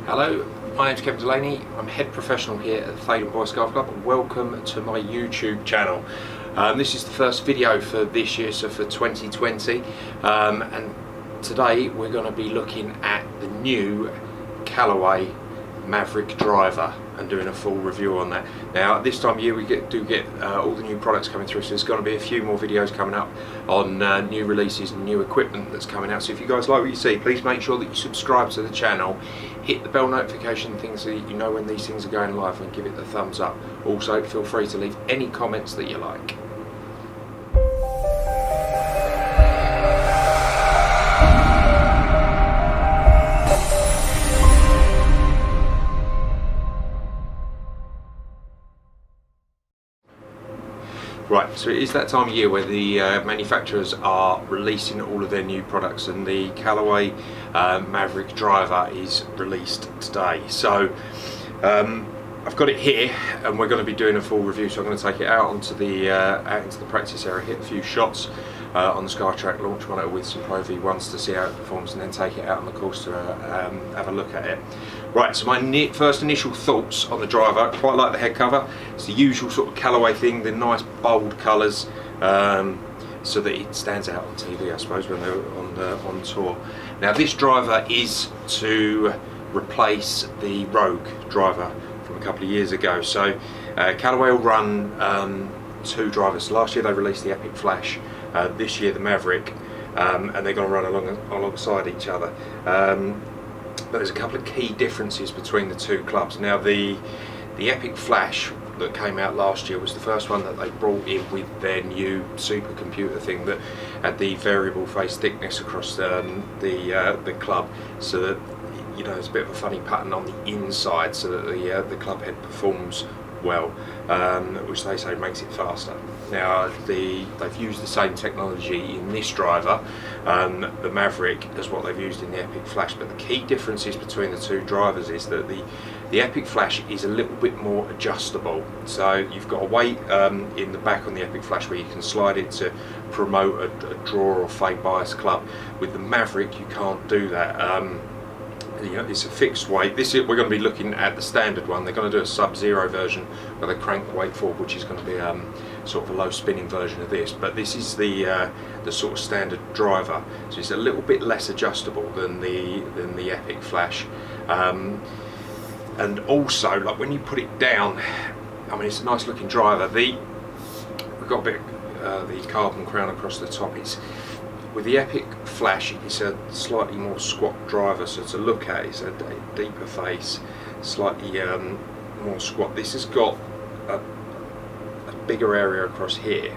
Hello, my name's Delaney. I'm head professional here at Theydon Bois Golf Club, and welcome to my YouTube channel. This is the first video for this year, so for 2020, and today we're going to be looking at the new Callaway Mavrik Driver and doing a full review on that. Now at this time of year we do get all the new products coming through, so there's going to be a few more videos coming up on new releases and new equipment that's coming out. So if you guys like what you see, please make sure that you subscribe to the channel, hit the bell notification thing so that you know when these things are going live, and give it the thumbs up. Also feel free to leave any comments that you like. Right, so it is that time of year where the manufacturers are releasing all of their new products, and the Callaway Mavrik Driver is released today. So I've got it here, and we're going to be doing a full review. So I'm going to take it out onto the out into the practice area, hit a few shots on the Sky Track, launch one with some Pro V1s to see how it performs, and then take it out on the course to have a look at it. Right, so my first initial thoughts on the driver: I quite like the head cover. It's the usual sort of Callaway thing, the nice bold colours, so that it stands out on TV, I suppose, when they're on tour. Now this driver is to replace the Rogue driver from a couple of years ago. So Callaway will run two drivers. Last year they released the Epic Flash, this year the Mavrik, and they're going to run alongside each other. But there's a couple of key differences between the two clubs. Now the Epic Flash that came out last year was the first one that they brought in with their new supercomputer thing that had the variable phase thickness across the club, so that, you know, there's a bit of a funny pattern on the inside, so that the club head performs well, which they say makes it faster. Now they've used the same technology in this driver, the Mavrik, as what they've used in the Epic Flash, but the key differences between the two drivers is that the Epic Flash is a little bit more adjustable. So you've got a weight in the back on the Epic Flash where you can slide it to promote a draw or fade bias club. With the Mavrik you can't do that. You know, it's a fixed weight. We're going to be looking at the standard one. They're going to do a sub-zero version where they crank the weight forward, which is going to be sort of a low spinning version of this. But this is the sort of standard driver, so it's a little bit less adjustable than the Epic Flash. And also, like, when you put it down, I mean, it's a nice looking driver. We've got a bit the carbon crown across the top. With the Epic Flash, it's a slightly more squat driver, so to look at it's a deeper face, slightly more squat. This has got a bigger area across here,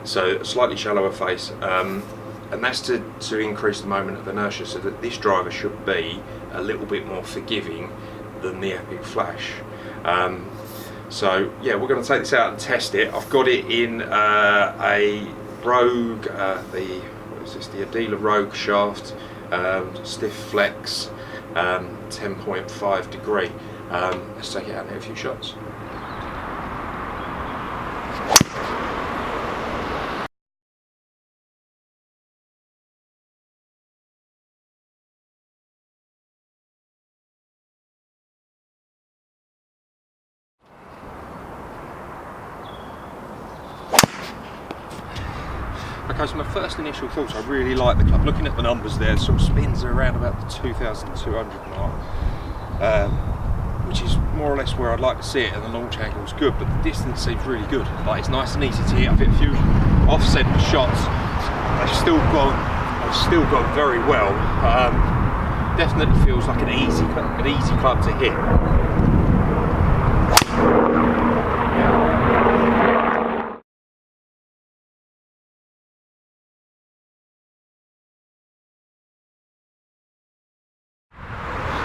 so a slightly shallower face, and that's to increase the moment of inertia, so that this driver should be a little bit more forgiving than the Epic Flash. So yeah, we're going to take this out and test it. I've got it in a Rogue, the Adela Rogue shaft, stiff flex, 10.5 degree. Let's take it out and hit a few shots. Okay, so my first initial thoughts, I really like the club. Looking at the numbers there, sort of spins are around about the 2,200 mark, which is more or less where I'd like to see it, and the launch angle is good, but the distance seems really good. Like, it's nice and easy to hit. I've hit a few off-centre shots. They've still gone very well. Definitely feels like an easy club to hit.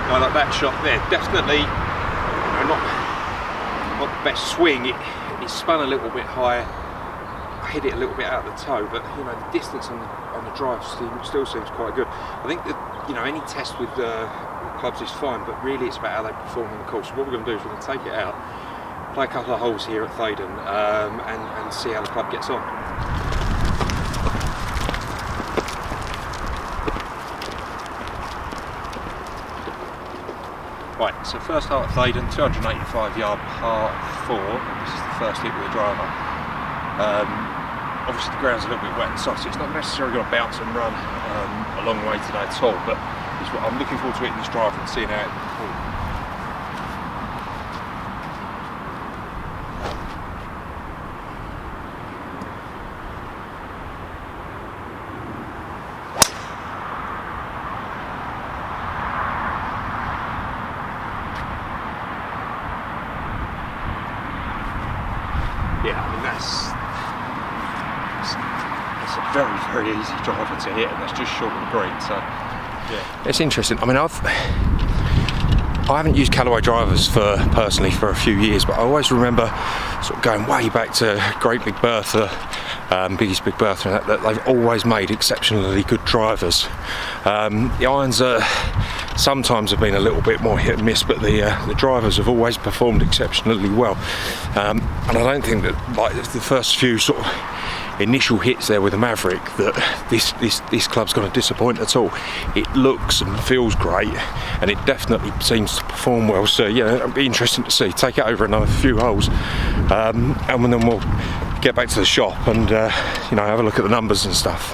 I like that shot there. Definitely, you know, not the best swing. It spun a little bit higher. I hit it a little bit out of the toe, but you know, the distance on the drive still seems quite good. I think that, you know, any test with clubs is fine, but really it's about how they perform on the course. So what we're going to do is we're going to take it out, play a couple of holes here at Theydon, and see how the club gets on. Right, so first hole at Theydon, 285 yard par 4. This is the first hit with the driver. Obviously the ground's a little bit wet and soft, so it's not necessarily going to bounce and run a long way today at all, but I'm looking forward to hitting this driver and seeing how it performs. Yeah, I mean that's a very, very easy driver to hit, and that's just short of the green. So yeah, it's interesting. I mean, I haven't used Callaway drivers personally for a few years, but I always remember sort of going way back to Great Big Bertha, Biggest Big Bertha, and that they've always made exceptionally good drivers. The irons sometimes have been a little bit more hit and miss, but the drivers have always performed exceptionally well. And I don't think that, like, the first few sort of initial hits there with the Mavrik, that this club's going to disappoint at all. It looks and feels great, and it definitely seems to perform well. So yeah, it'll be interesting to see. Take it over another few holes, and then we'll get back to the shop and have a look at the numbers and stuff.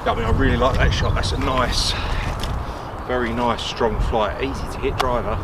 I mean, I really like that shot. That's a nice, very nice, strong flight. Easy to hit driver.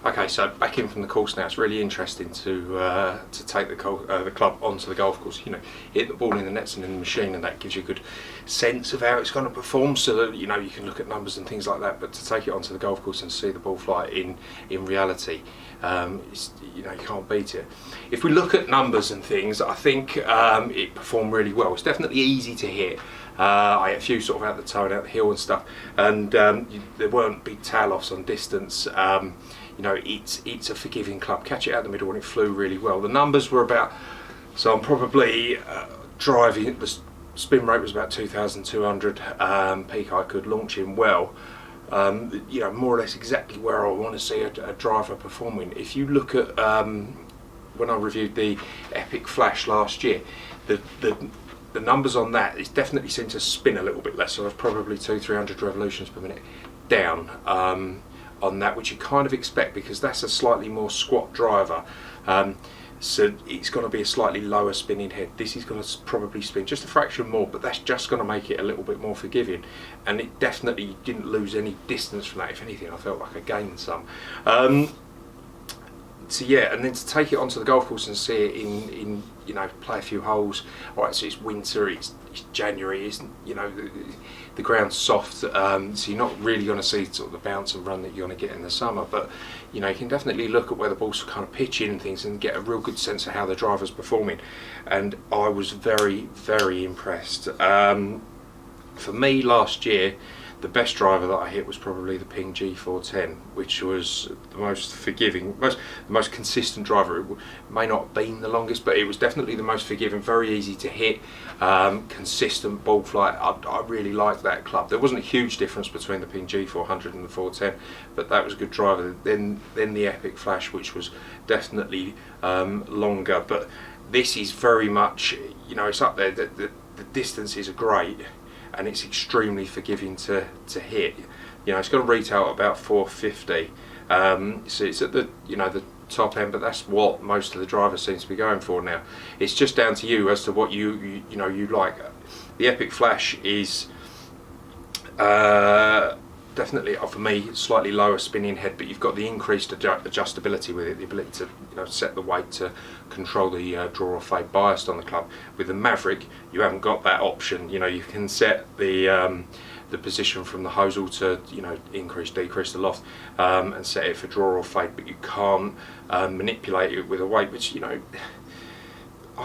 Okay, so back in from the course now. It's really interesting to take the club onto the golf course. You know, hit the ball in the nets and in the machine, and that gives you a good sense of how it's going to perform. So that you can look at numbers and things like that. But to take it onto the golf course and see the ball fly in reality, you can't beat it. If we look at numbers and things, I think it performed really well. It's definitely easy to hit. I had a few sort of out the toe and out the hill and stuff, and there weren't big tail offs on distance. It's a forgiving club. Catch it out the middle and it flew really well. The numbers were about, so I'm probably driving, the spin rate was about 2,200, peak I could launch in well. More or less exactly where I want to see a driver performing. If you look at when I reviewed the Epic Flash last year, the numbers on that, it definitely seemed to spin a little bit less, so I was probably 200-300 revolutions per minute down on that, which you kind of expect because that's a slightly more squat driver. So it's going to be a slightly lower spinning head. This is going to probably spin just a fraction more, but that's just going to make it a little bit more forgiving. And it definitely didn't lose any distance from that. If anything, I felt like I gained some. So yeah, and then to take it onto the golf course and see it in play a few holes. All right, so it's winter, it's January, the ground's soft, so you're not really going to see sort of the bounce and run that you're going to get in the summer. But you can definitely look at where the ball's kind of pitching and things and get a real good sense of how the driver's performing. And I was very, very impressed. For me last year, the best driver that I hit was probably the Ping G410, which was the most forgiving, the most consistent driver. It may not have been the longest, but it was definitely the most forgiving, very easy to hit, consistent ball flight. I really liked that club. There wasn't a huge difference between the Ping G400 and the 410, but that was a good driver. Then the Epic Flash, which was definitely longer, but this is very much, it's up there. The distances are great, and it's extremely forgiving to hit. It's going to retail at about 450. So it's at the the top end, but that's what most of the drivers seem to be going for now. It's just down to you as to what you like. The Epic Flash is definitely, for me, slightly lower spinning head, but you've got the increased adjustability with it, the ability to set the weight to control the draw or fade bias on the club. With the Mavrik, you haven't got that option. You can set the position from the hosel to increase, decrease the loft, and set it for draw or fade, but you can't manipulate it with a weight, which I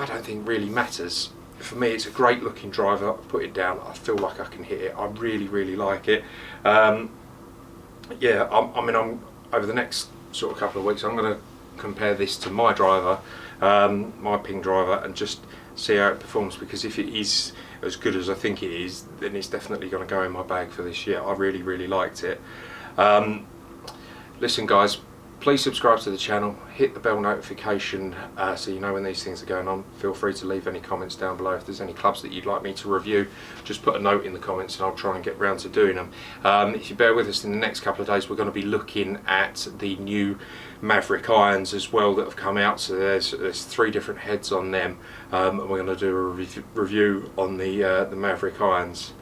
don't think really matters. For me, it's a great looking driver. I put it down, I feel like I can hit it. I really, really like it. Yeah, I'm over the next sort of couple of weeks, I'm going to compare this to my driver my ping driver and just see how it performs, because if it is as good as I think it is, then it's definitely going to go in my bag for this year. I really liked it. Listen guys, please subscribe to the channel, hit the bell notification so you know when these things are going on. Feel free to leave any comments down below. If there's any clubs that you'd like me to review, just put a note in the comments and I'll try and get round to doing them. If you bear with us, in the next couple of days we're going to be looking at the new Mavrik irons as well that have come out. So there's 3 different heads on them, and we're going to do a review on the Mavrik irons.